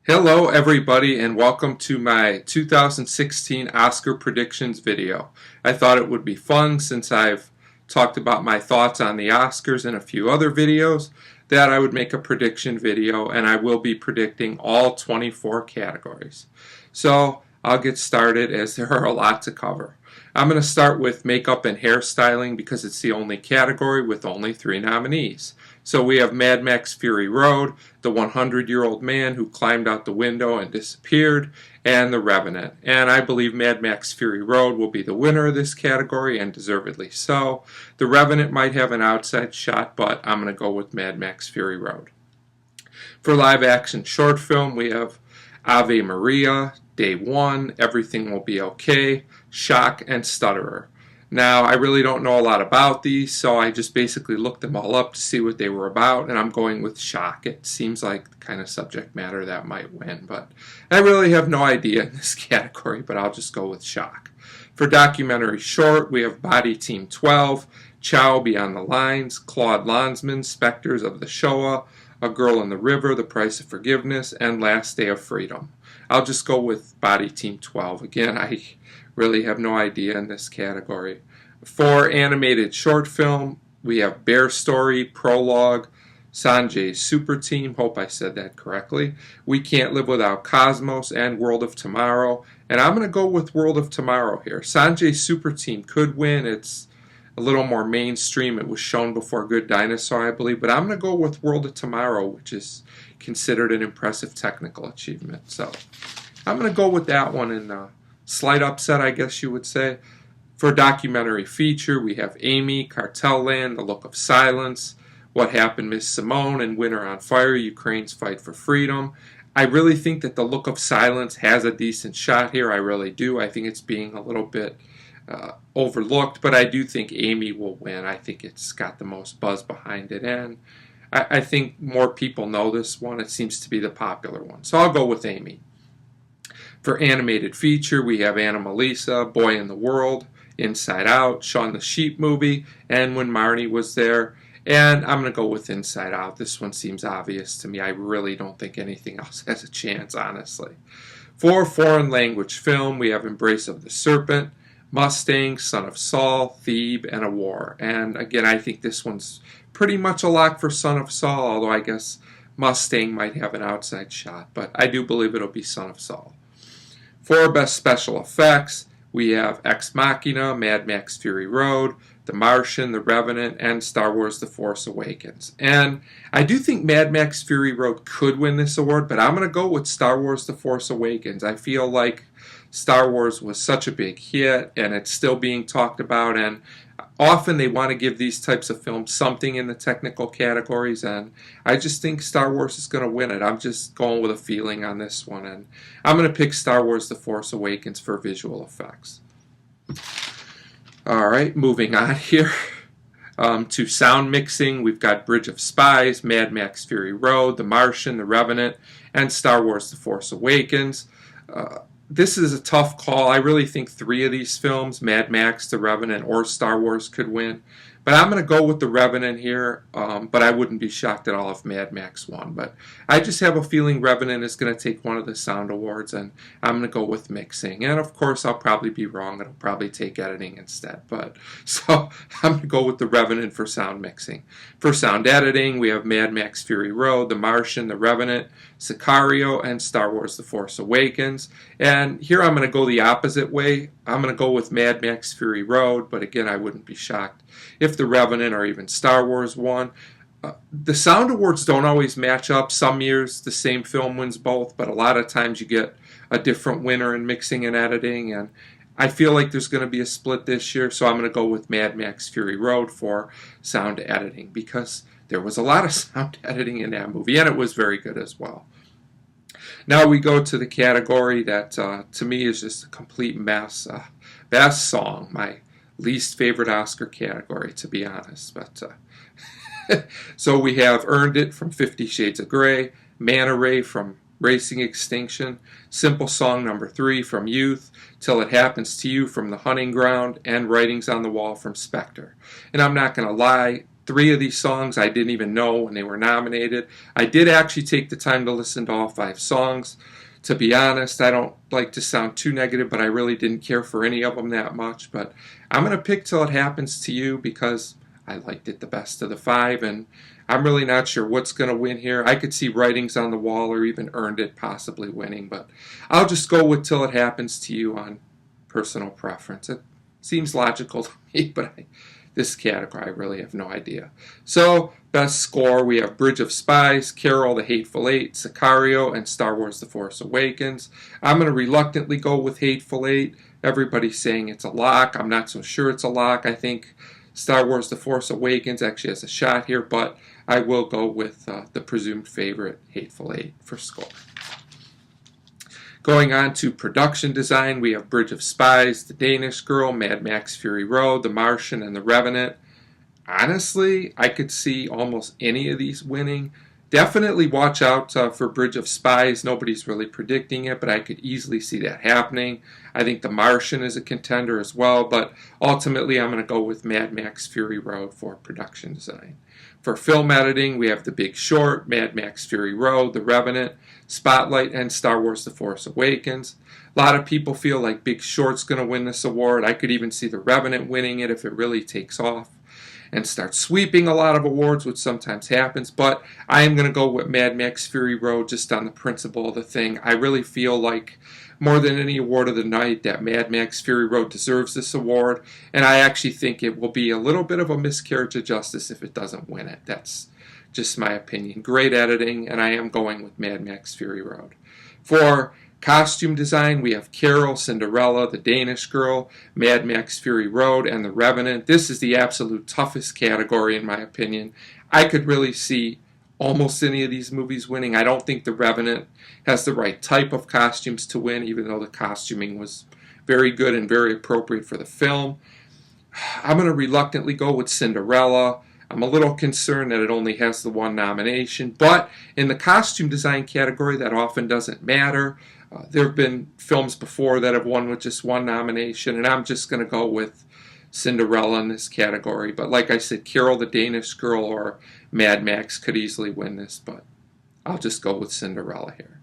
Hello everybody and welcome to my 2016 Oscar predictions video. I thought it would be fun since I've talked about my thoughts on the Oscars in a few other videos that I would make a prediction video, and I will be predicting all 24 categories. So I'll get started as there are a lot to cover. I'm going to start with makeup and hairstyling because it's the only category with only 3 nominees. So we have Mad Max Fury Road, the 100-year-old man who climbed out the window and disappeared, and The Revenant. And I believe Mad Max Fury Road will be the winner of this category, and deservedly so. The Revenant might have an outside shot, but I'm going to go with Mad Max Fury Road. For live action short film, we have Ave Maria, Day One, Everything Will Be Okay, Shock, and Stutterer. Now, I really don't know a lot about these, so I just basically looked them all up to see what they were about, and I'm going with Shock. It seems like the kind of subject matter that might win, but I really have no idea in this category, but I'll just go with Shock. For documentary short, we have Body Team 12, Chow Beyond the Lines, Claude Lanzmann, Spectres of the Shoah, A Girl in the River, The Price of Forgiveness, and Last Day of Freedom. I'll just go with Body Team 12. Again, I really have no idea in this category. For animated short film, we have Bear Story, Prologue, Sanjay's Super Team, hope I said that correctly, We Can't Live Without Cosmos, and World of Tomorrow. And I'm going to go with World of Tomorrow here. Sanjay's Super Team could win. It's a little more mainstream. It was shown before Good Dinosaur, I believe. But I'm going to go with World of Tomorrow, which is considered an impressive technical achievement. So I'm going to go with that one in slight upset, I guess you would say. For documentary feature, we have Amy, Cartel Land, The Look of Silence, What Happened Miss Simone, and Winter on Fire, Ukraine's Fight for Freedom. I really think that The Look of Silence has a decent shot here. I really do. I think it's being a little bit overlooked, but I do think Amy will win. I think it's got the most buzz behind it, and I think more people know this one. It seems to be the popular one. So I'll go with Amy. For animated feature, we have Anomalisa, Boy in the World, Inside Out, Shaun the Sheep movie, and When Marnie Was There. And I'm going to go with Inside Out. This one seems obvious to me. I really don't think anything else has a chance, honestly. For foreign language film, we have Embrace of the Serpent, Mustang, Son of Saul, Thebe, and A War. And again, I think this one's pretty much a lock for Son of Saul, although I guess Mustang might have an outside shot. But I do believe it'll be Son of Saul. For best special effects, we have Ex Machina, Mad Max Fury Road, The Martian, The Revenant, and Star Wars The Force Awakens. And I do think Mad Max Fury Road could win this award, but I'm going to go with Star Wars The Force Awakens. I feel like Star Wars was such a big hit, and it's still being talked about, and often they want to give these types of films something in the technical categories, and I just think Star Wars is going to win it. I'm just going with a feeling on this one, and I'm going to pick Star Wars The Force Awakens for visual effects. Alright, moving on here to sound mixing. We've got Bridge of Spies, Mad Max Fury Road, The Martian, The Revenant, and Star Wars The Force Awakens. This is a tough call. I really think 3 of these films, Mad Max, The Revenant, or Star Wars, could win. But I'm going to go with The Revenant here, but I wouldn't be shocked at all if Mad Max won. But I just have a feeling Revenant is going to take one of the sound awards, and I'm going to go with mixing. And of course, I'll probably be wrong. It'll probably take editing instead. But so I'm going to go with The Revenant for sound mixing. For sound editing, we have Mad Max Fury Road, The Martian, The Revenant, Sicario, and Star Wars The Force Awakens. And here I'm going to go the opposite way. I'm going to go with Mad Max Fury Road, but again, I wouldn't be shocked if The Revenant or even Star Wars won. The sound awards don't always match up. Some years the same film wins both, but a lot of times you get a different winner in mixing and editing, and I feel like there's going to be a split this year, so I'm going to go with Mad Max Fury Road for sound editing, because there was a lot of sound editing in that movie, and it was very good as well. Now we go to the category that to me is just a complete mess. Best Song, my least favorite Oscar category, to be honest. But so we have Earned It from 50 Shades of Grey, Manta Ray from Racing Extinction, Simple Song Number 3 from Youth, Till It Happens to You from The Hunting Ground, and Writings on the Wall from Spectre. And I'm not going to lie, 3 of these songs I didn't even know when they were nominated. I did actually take the time to listen to all 5 songs. To be honest, I don't like to sound too negative, but I really didn't care for any of them that much. But I'm going to pick Till It Happens to You because I liked it the best of the 5, and I'm really not sure what's going to win here. I could see Writings on the Wall or even Earned It possibly winning, but I'll just go with Till It Happens to You on personal preference. It seems logical to me, but this category I really have no idea. So, best score, we have Bridge of Spies, Carol, The Hateful Eight, Sicario, and Star Wars The Force Awakens. I'm going to reluctantly go with Hateful Eight. Everybody's saying it's a lock. I'm not so sure it's a lock. I think Star Wars The Force Awakens actually has a shot here, but I will go with the presumed favorite, Hateful Eight, for score. Going on to production design, we have Bridge of Spies, The Danish Girl, Mad Max Fury Road, The Martian, and The Revenant. Honestly, I could see almost any of these winning. Definitely watch out for Bridge of Spies. Nobody's really predicting it, but I could easily see that happening. I think The Martian is a contender as well, but ultimately I'm going to go with Mad Max Fury Road for production design. For film editing, we have The Big Short, Mad Max Fury Road, The Revenant, Spotlight, and Star Wars The Force Awakens. A lot of people feel like Big Short's going to win this award. I could even see The Revenant winning it if it really takes off and starts sweeping a lot of awards, which sometimes happens, but I am going to go with Mad Max Fury Road just on the principle of the thing. I really feel like more than any award of the night that Mad Max Fury Road deserves this award, and I actually think it will be a little bit of a miscarriage of justice if it doesn't win it. That's just my opinion. Great editing, and I am going with Mad Max Fury Road. For costume design, we have Carol, Cinderella, The Danish Girl, Mad Max Fury Road, and The Revenant. This is the absolute toughest category in my opinion. I could really see almost any of these movies winning. I don't think The Revenant has the right type of costumes to win, even though the costuming was very good and very appropriate for the film. I'm going to reluctantly go with Cinderella. I'm a little concerned that it only has the 1 nomination, but in the costume design category, that often doesn't matter. There have been films before that have won with just 1 nomination, and I'm just going to go with Cinderella in this category. But like I said, Carol, The Danish Girl, or Mad Max could easily win this, but I'll just go with Cinderella here.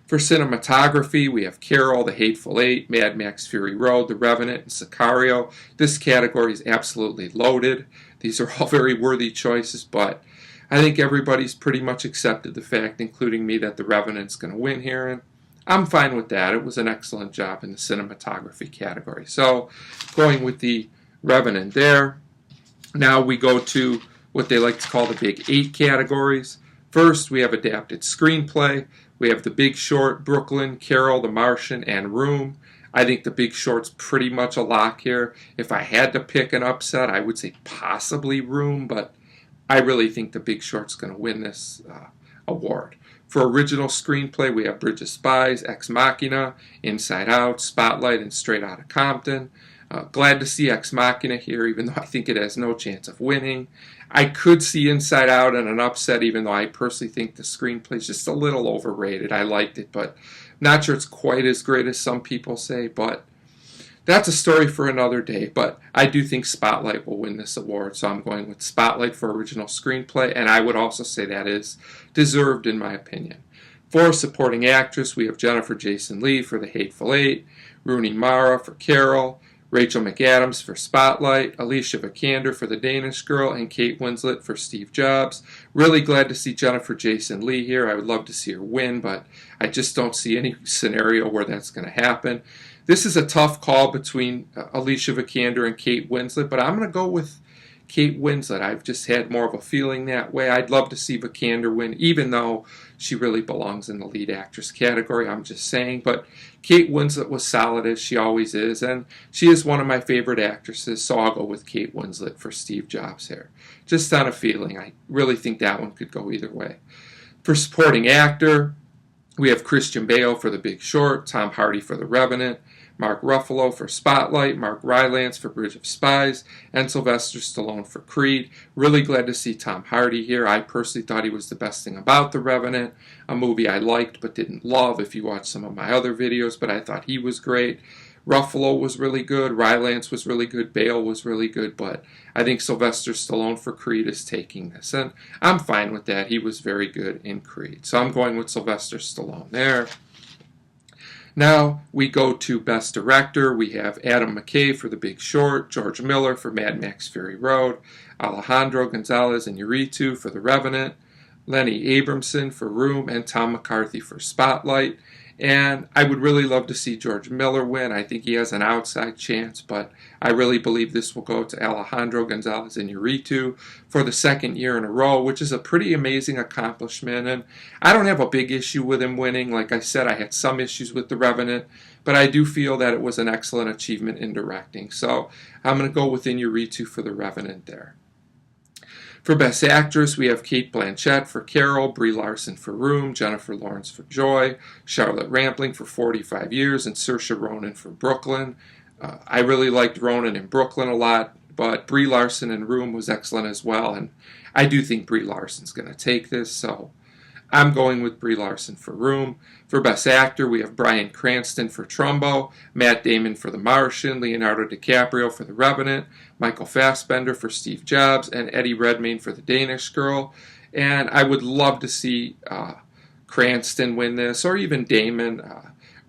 For cinematography, we have Carol, The Hateful Eight, Mad Max Fury Road, The Revenant, and Sicario. This category is absolutely loaded. These are all very worthy choices, but I think everybody's pretty much accepted the fact, including me, that The Revenant's going to win here, and I'm fine with that. It was an excellent job in the cinematography category. So, going with The Revenant there. Now we go to what they like to call the Big 8 categories. First, we have adapted screenplay. We have The Big Short, Brooklyn, Carol, The Martian, and Room. I think The Big Short's pretty much a lock here. If I had to pick an upset, I would say possibly Room, but I really think The Big Short's going to win this award. For original screenplay, we have Bridge of Spies, Ex Machina, Inside Out, Spotlight, and Straight Outta Compton. Glad to see Ex Machina here, even though I think it has no chance of winning. I could see Inside Out and an upset, even though I personally think the screenplay is just a little overrated. I liked it, but not sure it's quite as great as some people say, but that's a story for another day. But I do think Spotlight will win this award, so I'm going with Spotlight for original screenplay, and I would also say that is deserved in my opinion. For supporting actress, we have Jennifer Jason Leigh for The Hateful Eight, Rooney Mara for Carol, Rachel McAdams for Spotlight, Alicia Vikander for The Danish Girl, and Kate Winslet for Steve Jobs. Really glad to see Jennifer Jason Leigh here. I would love to see her win, but I just don't see any scenario where that's going to happen. This is a tough call between Alicia Vikander and Kate Winslet, but I'm going to go with Kate Winslet. I've just had more of a feeling that way. I'd love to see Vikander win, even though she really belongs in the lead actress category. I'm just saying. But Kate Winslet was solid, as she always is, and she is one of my favorite actresses, so I'll go with Kate Winslet for Steve Jobs here. Just on a feeling. I really think that one could go either way. For supporting actor, we have Christian Bale for The Big Short, Tom Hardy for The Revenant, Mark Ruffalo for Spotlight, Mark Rylance for Bridge of Spies, and Sylvester Stallone for Creed. Really glad to see Tom Hardy here. I personally thought he was the best thing about The Revenant, a movie I liked but didn't love if you watch some of my other videos, but I thought he was great. Ruffalo was really good, Rylance was really good, Bale was really good, but I think Sylvester Stallone for Creed is taking this, and I'm fine with that. He was very good in Creed, so I'm going with Sylvester Stallone there. Now we go to Best Director. We have Adam McKay for The Big Short, George Miller for Mad Max Fury Road, Alejandro Gonzalez Iñárritu for The Revenant, Lenny Abramson for Room, and Tom McCarthy for Spotlight. And I would really love to see George Miller win. I think he has an outside chance, but I really believe this will go to Alejandro Gonzalez Iñárritu for the second year in a row, which is a pretty amazing accomplishment. And I don't have a big issue with him winning. Like I said, I had some issues with The Revenant, but I do feel that it was an excellent achievement in directing. So I'm going to go with Iñárritu for The Revenant there. For Best Actress, we have Cate Blanchett for Carol, Brie Larson for Room, Jennifer Lawrence for Joy, Charlotte Rampling for 45 Years, and Saoirse Ronan for Brooklyn. I really liked Ronan in Brooklyn a lot, but Brie Larson in Room was excellent as well, and I do think Brie Larson's going to take this, so I'm going with Brie Larson for Room. For Best Actor, we have Bryan Cranston for Trumbo, Matt Damon for The Martian, Leonardo DiCaprio for The Revenant, Michael Fassbender for Steve Jobs, and Eddie Redmayne for The Danish Girl. And I would love to see Cranston win this, or even Damon.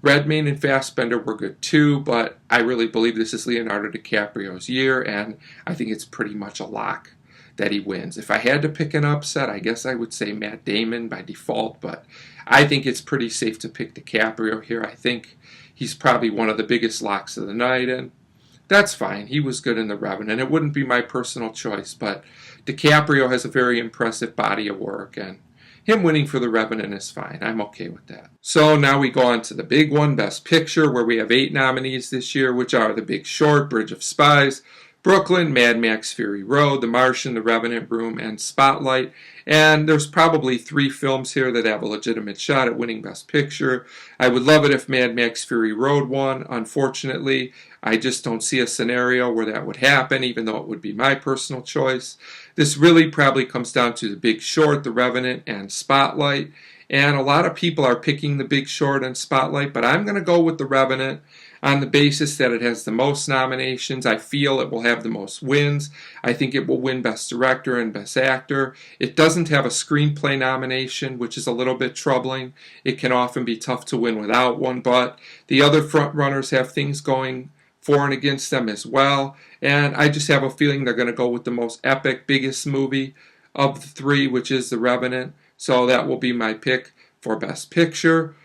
Redmayne and Fassbender were good too, but I really believe this is Leonardo DiCaprio's year, and I think it's pretty much a lock that he wins. If I had to pick an upset, I guess I would say Matt Damon by default, but I think it's pretty safe to pick DiCaprio here. I think he's probably one of the biggest locks of the night, and that's fine. He was good in The Revenant. It wouldn't be my personal choice, but DiCaprio has a very impressive body of work, and him winning for The Revenant is fine. I'm okay with that. So now we go on to the big one, Best Picture, where we have 8 nominees this year, which are The Big Short, Bridge of Spies, Brooklyn, Mad Max Fury Road, The Martian, The Revenant, Room, and Spotlight. And there's probably 3 films here that have a legitimate shot at winning Best Picture. I would love it if Mad Max Fury Road won. Unfortunately, I just don't see a scenario where that would happen, even though it would be my personal choice. This really probably comes down to The Big Short, The Revenant, and Spotlight. And a lot of people are picking The Big Short and Spotlight, but I'm going to go with The Revenant on the basis that it has the most nominations. I feel it will have the most wins. I think it will win Best Director and Best Actor. It doesn't have a screenplay nomination, which is a little bit troubling. It can often be tough to win without one, but the other frontrunners have things going for and against them as well. And I just have a feeling they're going to go with the most epic, biggest movie of the 3, which is The Revenant. So that will be my pick for Best Picture.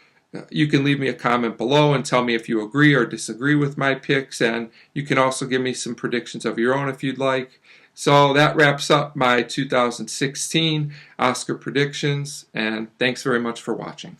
You can leave me a comment below and tell me if you agree or disagree with my picks, and you can also give me some predictions of your own if you'd like. So that wraps up my 2016 Oscar predictions, and thanks very much for watching.